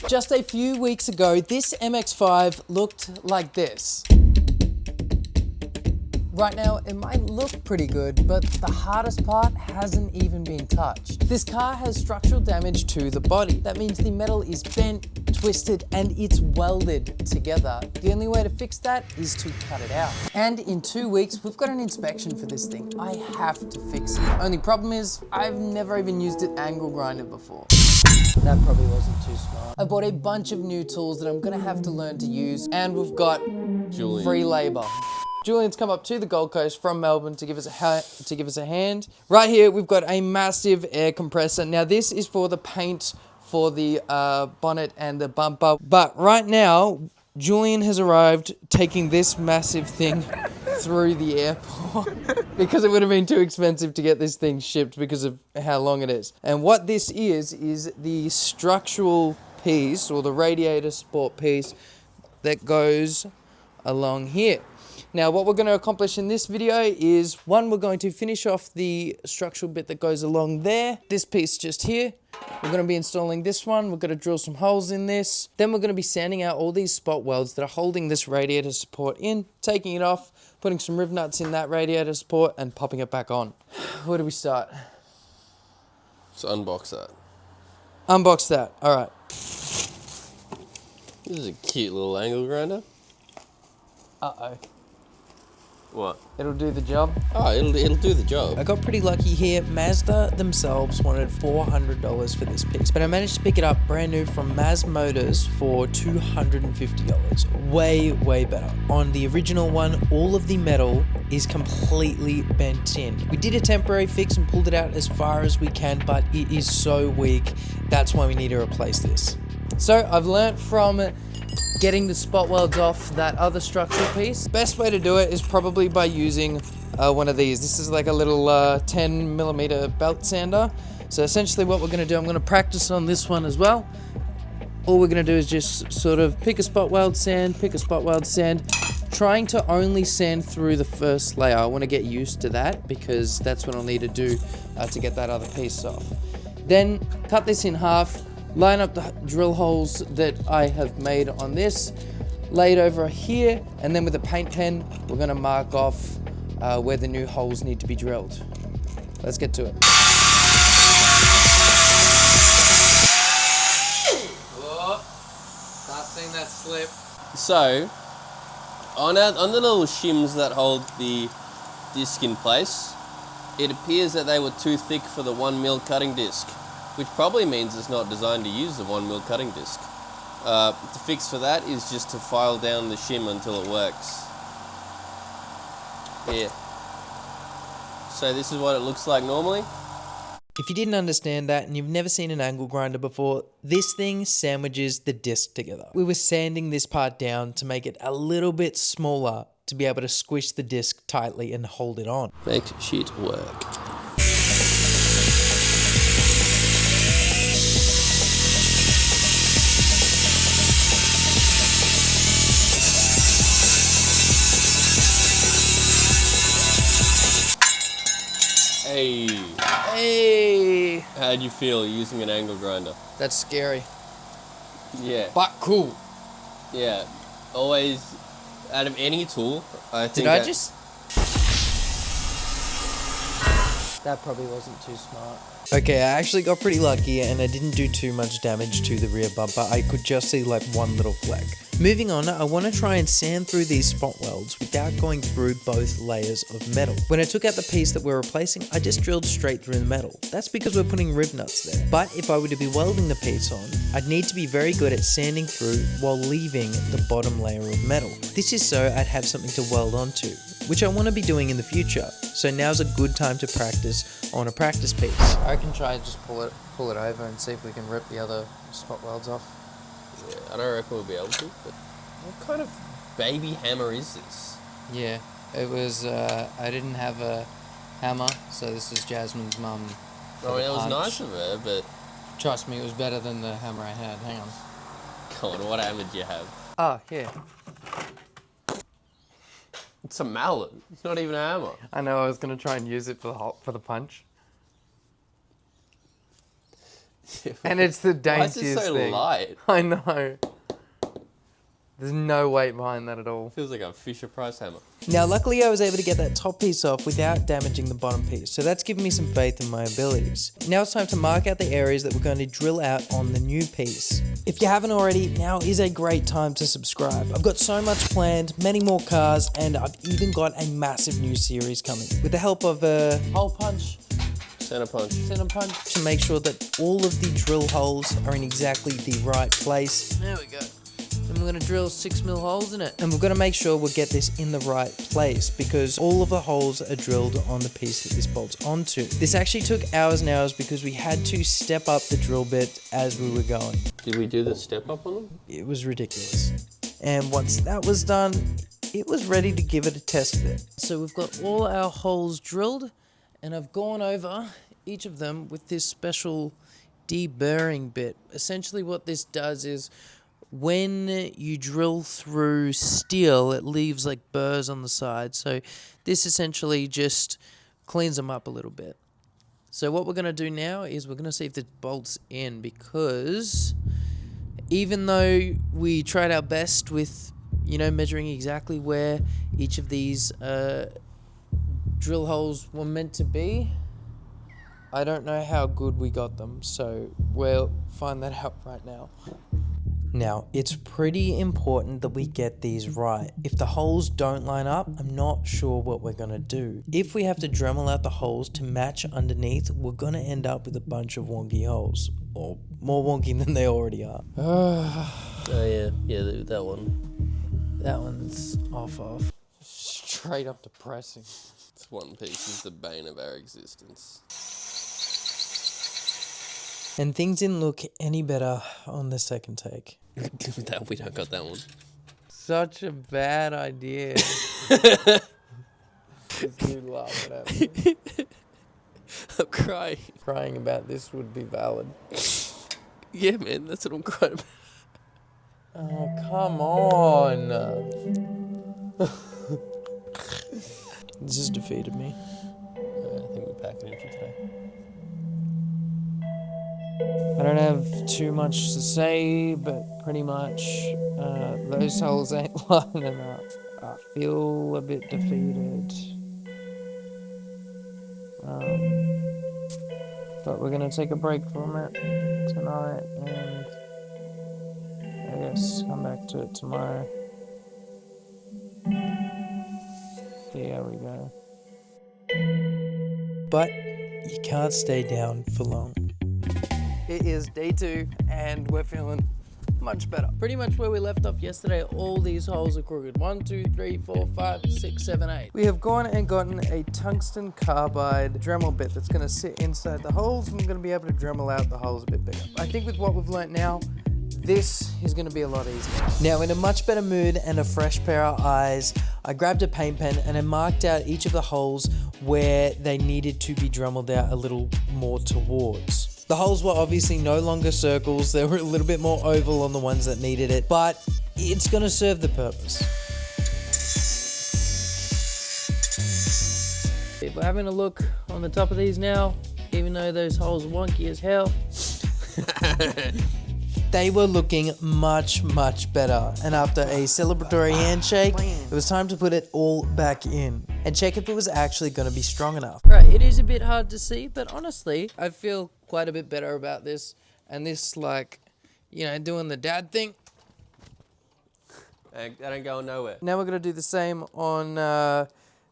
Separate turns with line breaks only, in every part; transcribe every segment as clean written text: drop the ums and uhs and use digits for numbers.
Just a few weeks ago, this MX-5 looked like this. Right now, it might look pretty good, but the hardest part hasn't even been touched. This car has structural damage to the body. That means the metal is bent, twisted, and it's welded together. The only way to fix that is to cut it out. And in 2 weeks, we've got an inspection for this thing. I have to fix it. Only problem is, I've never even used an angle grinder before. That probably wasn't too smart. I bought a bunch of new tools that I'm gonna have to learn to use, and we've got
Julian.
free labor. Julian's come up to the Gold Coast from Melbourne to give us a hand. Right here, we've got a massive air compressor. Now, this is for the paint for the bonnet and the bumper. But right now, Julian has arrived taking this massive thing through the airport because it would have been too expensive to get this thing shipped because of how long it is. And what this is the structural piece or the radiator support piece that goes along here. Now, what we're going to accomplish in this video is, one, we're going to finish off the structural bit that goes along there. This piece just here. We're going to be installing this one. We're going to drill some holes in this. Then we're going to be sanding out all these spot welds that are holding this radiator support in, taking it off, putting some riv nuts in that radiator support, and popping it back on. Where do we start?
So unbox that.
Unbox that. All right.
This is a cute little angle grinder.
Uh-oh.
What?
It'll do the job.
Oh, it'll do the job.
I got pretty lucky here. Mazda themselves wanted $400 for this piece, but I managed to pick it up brand new from Maz Motors for $250. Way better. On the original one, all of the metal is completely bent in. We did a temporary fix and pulled it out as far as we can, but it is so weak. That's why we need to replace this. So I've learnt from getting the spot welds off that other structural piece. Best way to do it is probably by using one of these. This is like a little 10mm belt sander. So essentially what we're gonna do, I'm gonna practice on this one as well. All we're gonna do is just sort of pick a spot weld sand, trying to only sand through the first layer. I wanna get used to that because that's what I'll need to do to get that other piece off. Then cut this in half, line up the drill holes that I have made on this, lay it over here, and then with a paint pen, we're gonna mark off where the new holes need to be drilled. Let's get to it. Whoa, start seeing that slip.
So, on the little shims that hold the disc in place, it appears that they were too thick for the 1mm cutting disc, which probably means it's not designed to use the 1mm cutting disc. The fix for that is just to file down the shim until it works. Here. So this is what it looks like normally.
If you didn't understand that and you've never seen an angle grinder before, this thing sandwiches the disc together. We were sanding this part down to make it a little bit smaller to be able to squish the disc tightly and hold it on.
Make shit work.
Hey!
How'd you feel using an angle grinder?
That's scary.
Yeah.
But cool.
Yeah. Always, out of any tool, I think.
That probably wasn't too smart. Okay, I actually got pretty lucky and I didn't do too much damage to the rear bumper. I could just see like one little fleck. Moving on, I want to try and sand through these spot welds without going through both layers of metal. When I took out the piece that we're replacing, I just drilled straight through the metal. That's because we're putting rib nuts there. But if I were to be welding the piece on, I'd need to be very good at sanding through while leaving the bottom layer of metal. This is so I'd have something to weld onto, which I want to be doing in the future. So now's a good time to practice on a practice piece. I can try and just pull it over and see if we can rip the other spot welds off.
Yeah, I don't reckon we'll be able to, but what kind of baby hammer is this?
Yeah, it was, I didn't have a hammer, so this is Jasmine's mum.
I mean, it was nice of her, but...
Trust me, it was better than the hammer I had. Hang on.
Come on, what hammer did you have?
Oh, here.
It's a mallet. It's not even a hammer.
I know, I was going to try and use it for the punch. And it's the
Why is
daintiest
it so
thing.
light?
I know. There's no weight behind that at all.
Feels like a Fisher Price hammer.
Now, luckily I was able to get that top piece off without damaging the bottom piece, so that's given me some faith in my abilities. Now it's time to mark out the areas that we're going to drill out on the new piece. If you haven't already, now is a great time to subscribe. I've got so much planned, many more cars, and I've even got a massive new series coming. With the help of a hole punch,
Center punch.
to make sure that all of the drill holes are in exactly the right place. There we go. And we're going to drill 6mm holes in it. And we've got to make sure we get this in the right place because all of the holes are drilled on the piece that this bolts onto. This actually took hours and hours because we had to step up the drill bit as we were going.
Did we do the step up on them?
It was ridiculous. And once that was done, it was ready to give it a test fit. So we've got all our holes drilled and I've gone over each of them with this special deburring bit. Essentially what this does is when you drill through steel, it leaves like burrs on the side. So this essentially just cleans them up a little bit. So what we're going to do now is we're going to see if it bolts in because even though we tried our best with, measuring exactly where each of these drill holes were meant to be, I don't know how good we got them. So we'll find that out right now. Now, it's pretty important that we get these right. If the holes don't line up, I'm not sure what we're going to do. If we have to Dremel out the holes to match underneath, we're going to end up with a bunch of wonky holes. Or more wonky than they already are.
Oh yeah, that one.
That one's off. Straight up depressing.
This one piece is the bane of our existence.
And things didn't look any better on the second take.
We don't got that one.
Such a bad idea. Just you laughing at me.
I'm crying.
Crying about this would be valid.
Yeah, man, that's what I'm crying about.
Oh, come on. This has defeated me.
I think we're packing in for today.
I don't have too much to say, but pretty much those holes ain't lining up. I feel a bit defeated. But we're going to take a break from it tonight and I guess come back to it tomorrow. See how we go. But you can't stay down for long. It is day 2 and we're feeling much better. Pretty much where we left off yesterday, all these holes are crooked. 1, 2, 3, 4, 5, 6, 7, 8. We have gone and gotten a tungsten carbide Dremel bit that's going to sit inside the holes and we're going to be able to Dremel out the holes a bit bigger. I think with what we've learnt now, this is going to be a lot easier. Now, in a much better mood and a fresh pair of eyes, I grabbed a paint pen and I marked out each of the holes where they needed to be Dremeled out a little more towards. The holes were obviously no longer circles, they were a little bit more oval on the ones that needed it, but it's going to serve the purpose. If we're having a look on the top of these now, even though those holes are wonky as hell, they were looking much, much better. And after a celebratory handshake, it was time to put it all back in and check if it was actually going to be strong enough. Right, it is a bit hard to see, but honestly, I feel quite a bit better about this. And this, like, doing the dad thing.
That ain't going nowhere.
Now we're going to do the same on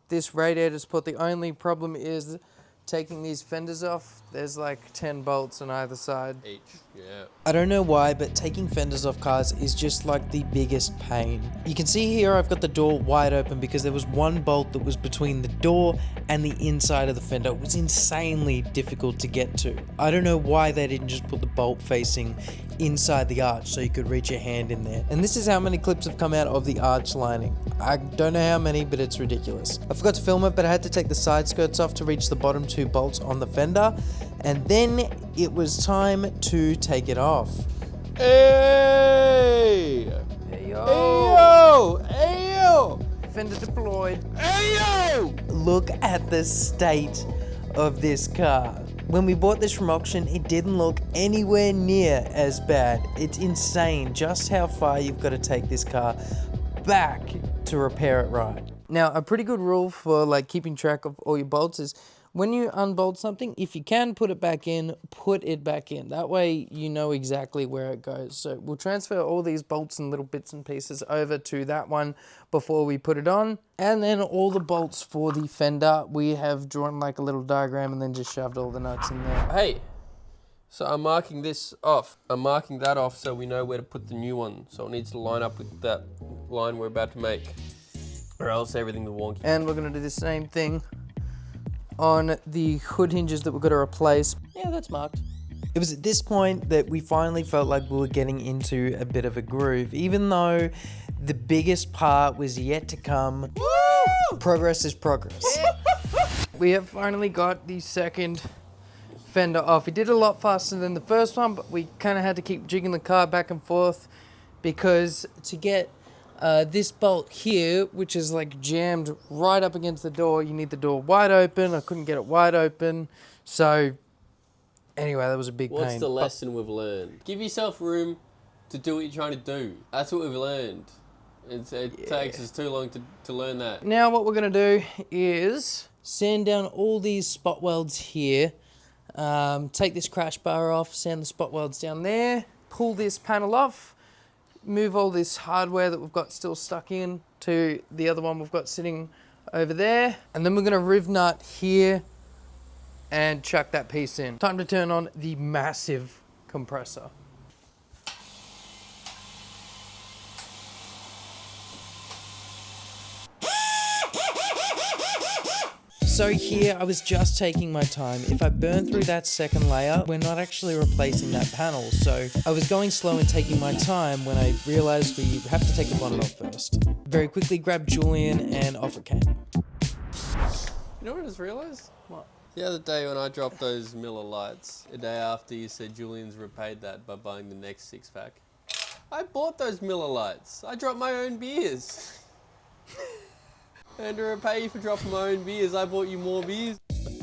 this radiator support. The only problem is taking these fenders off. There's like 10 bolts on either side.
Each, yeah.
I don't know why, but taking fenders off cars is just like the biggest pain. You can see here I've got the door wide open because there was one bolt that was between the door and the inside of the fender. It was insanely difficult to get to. I don't know why they didn't just put the bolt facing inside the arch so you could reach your hand in there. And this is how many clips have come out of the arch lining. I don't know how many, but it's ridiculous. I forgot to film it, but I had to take the side skirts off to reach the bottom 2 bolts on the fender. And then it was time to take it off.
Hey!
Hey yo!
Hey yo! Hey yo!
Fender deployed.
Hey yo!
Look at the state of this car. When we bought this from auction, it didn't look anywhere near as bad. It's insane just how far you've got to take this car back to repair it right. Now, a pretty good rule for like keeping track of all your bolts is when you unbolt something, if you can put it back in, put it back in. That way you know exactly where it goes. So we'll transfer all these bolts and little bits and pieces over to that one before we put it on. And then all the bolts for the fender, we have drawn like a little diagram and then just shoved all the nuts in there.
Hey, so I'm marking this off. I'm marking that off so we know where to put the new one. So it needs to line up with that line we're about to make, or else everything will wonky.
And we're gonna do the same thing on the hood hinges that we're gonna replace.
Yeah, that's marked.
It was at this point that we finally felt like we were getting into a bit of a groove, even though the biggest part was yet to come. Woo! Progress is progress. We have finally got the second fender off. We did it a lot faster than the first one, but we kind of had to keep jigging the car back and forth because to get this bolt here, which is like jammed right up against the door, you need the door wide open. I couldn't get it wide open. So anyway, that was a big pain.
What's the lesson we've learned? Give yourself room to do what you're trying to do. That's what we've learned. It takes us too long to learn that.
Now what we're gonna do is sand down all these spot welds here. Take this crash bar off, sand the spot welds down there, pull this panel off, move all this hardware that we've got still stuck in to the other one we've got sitting over there. And then we're gonna riv nut here and chuck that piece in. Time to turn on the massive compressor. So here, I was just taking my time. If I burn through that second layer, we're not actually replacing that panel. So I was going slow and taking my time when I realized we have to take the bonnet off first. Very quickly grabbed Julian and off it came.
You know what I just realised?
What?
The other day when I dropped those Miller lights, a day after you said Julian's repaid that by buying the next 6-pack. I bought those Miller lights. I dropped my own beers. And to repay you for dropping my own beers, I bought you more beers.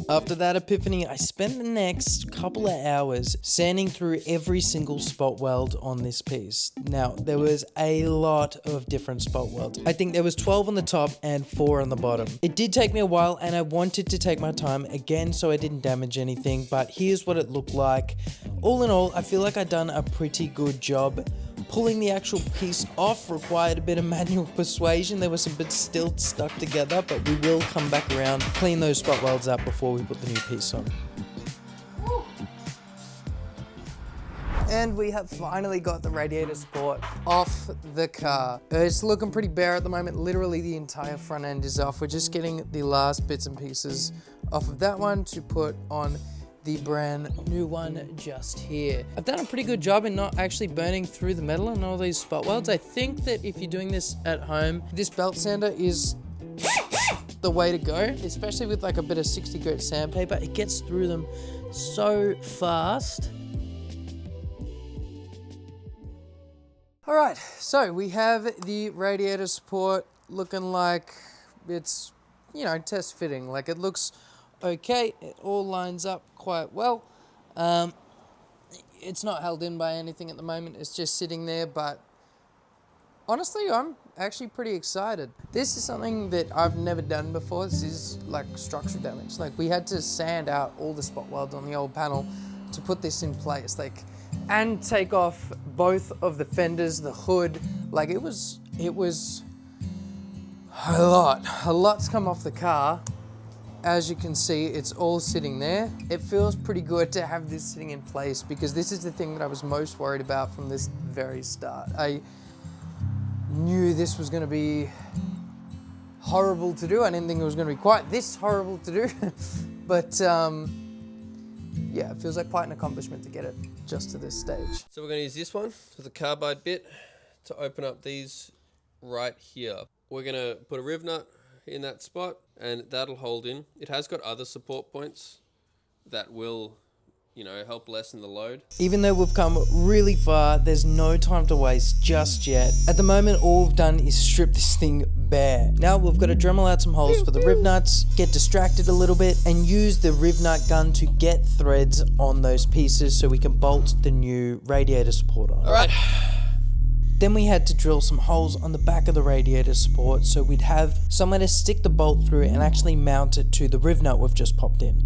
After that epiphany, I spent the next couple of hours sanding through every single spot weld on this piece. Now, there was a lot of different spot welds. I think there was 12 on the top and 4 on the bottom. It did take me a while and I wanted to take my time again so I didn't damage anything, but here's what it looked like. All in all, I feel like I've done a pretty good job. Pulling the actual piece off required a bit of manual persuasion. There were some bits still stuck together, but we will come back around, clean those spot welds up before we put the new piece on. And we have finally got the radiator support off the car. It's looking pretty bare at the moment. Literally the entire front end is off. We're just getting the last bits and pieces off of that one to put on the brand new one just here. I've done a pretty good job in not actually burning through the metal and all these spot welds. I think that if you're doing this at home, this belt sander is the way to go, especially with like a bit of 60 grit sandpaper. It gets through them so fast. All right, so we have the radiator support looking like it's, you know, test fitting. Like it looks okay, it all lines up quite well. It's not held in by anything at the moment, it's just sitting there, but honestly, I'm actually pretty excited. This is something that I've never done before. This is like structural damage. Like we had to sand out all the spot welds on the old panel to put this in place, like, and take off both of the fenders, the hood. Like it was a lot's come off the car. As you can see, it's all sitting there. It feels pretty good to have this sitting in place because this is the thing that I was most worried about from this very start. I knew this was gonna be horrible to do. I didn't think it was gonna be quite this horrible to do. But yeah, it feels like quite an accomplishment to get it just to this stage.
So we're gonna use this one with a carbide bit to open up these right here. We're gonna put a riv nut in that spot and that'll hold in. It has got other support points that will, you know, help lessen the load.
Even though we've come really far, there's no time to waste just yet. At the moment, all we've done is strip this thing bare. Now we've got to Dremel out some holes for the riv nuts, get distracted a little bit, and use the riv nut gun to get threads on those pieces so we can bolt the new radiator support on.
All right.
Then we had to drill some holes on the back of the radiator support so we'd have somewhere to stick the bolt through and actually mount it to the riv nut we've just popped in.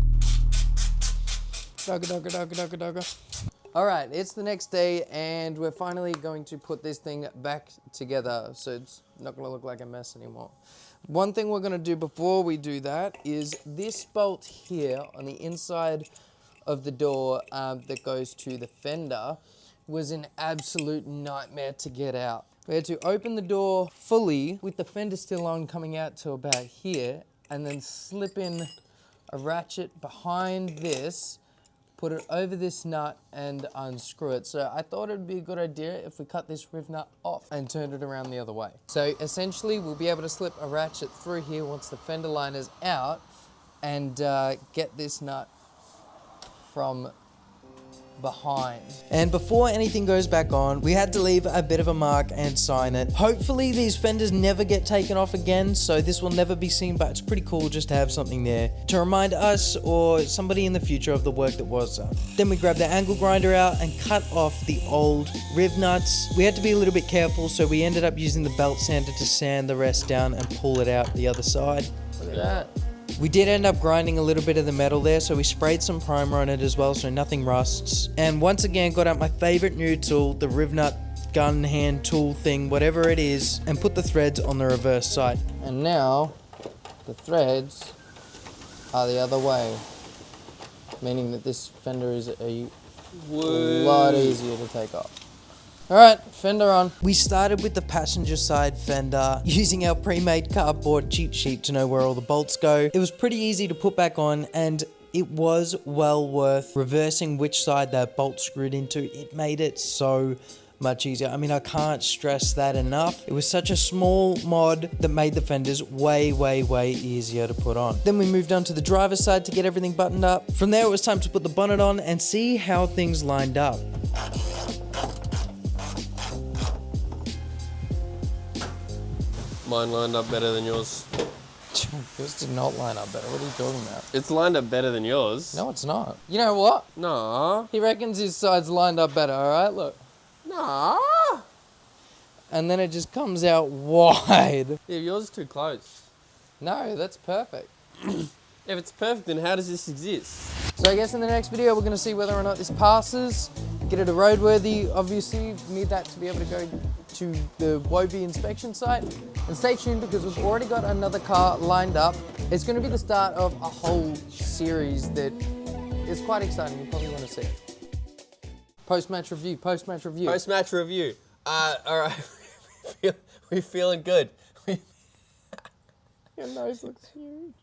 Alright, it's the next day and we're finally going to put this thing back together so it's not going to look like a mess anymore. One thing we're going to do before we do that is this bolt here on the inside of the door that goes to the fender was an absolute nightmare to get out. We had to open the door fully with the fender still on coming out to about here and then slip in a ratchet behind this, put it over this nut and unscrew it. So I thought it'd be a good idea if we cut this riv nut off and turned it around the other way. So essentially we'll be able to slip a ratchet through here once the fender liner's out and get this nut from behind. And before anything goes back on, we had to leave a bit of a mark and sign it. Hopefully these fenders never get taken off again, so this will never be seen, but it's pretty cool just to have something there to remind us or somebody in the future of the work that was done. Then we grabbed the angle grinder out and cut off the old riv nuts. We had to be a little bit careful, so we ended up using the belt sander to sand the rest down and pull it out the other side. Look at that. We did end up grinding a little bit of the metal there, so we sprayed some primer on it as well so nothing rusts. And once again got out my favorite new tool, the riv nut gun hand tool thing, whatever it is, and put the threads on the reverse side. And now the threads are the other way, meaning that this fender is a lot easier to take off. Alright, fender on. We started with the passenger side fender, using our pre-made cardboard cheat sheet to know where all the bolts go. It was pretty easy to put back on and it was well worth reversing which side that bolt screwed into. It made it so much easier. I mean, I can't stress that enough. It was such a small mod that made the fenders way easier to put on. Then we moved on to the driver's side to get everything buttoned up. From there, it was time to put the bonnet on and see how things lined up.
Mine lined up better than yours.
Yours did not line up better. What are you talking about?
It's lined up better than yours.
No, it's not. You know what?
No.
He reckons his side's lined up better, alright? Look.
No.
And then it just comes out wide.
Yeah, yours is too close.
No, that's perfect.
If it's perfect, then how does this exist?
So I guess in the next video, we're going to see whether or not this passes. Get it a roadworthy, obviously. Need that to be able to go to the Wobie inspection site. And stay tuned because we've already got another car lined up. It's going to be the start of a whole series that is quite exciting. You probably want to see it. Post-match review, post-match review.
Post-match review. Alright. We're feeling good.
Your nose looks huge.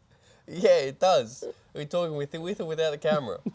Yeah, it does. We're talking with or without the camera.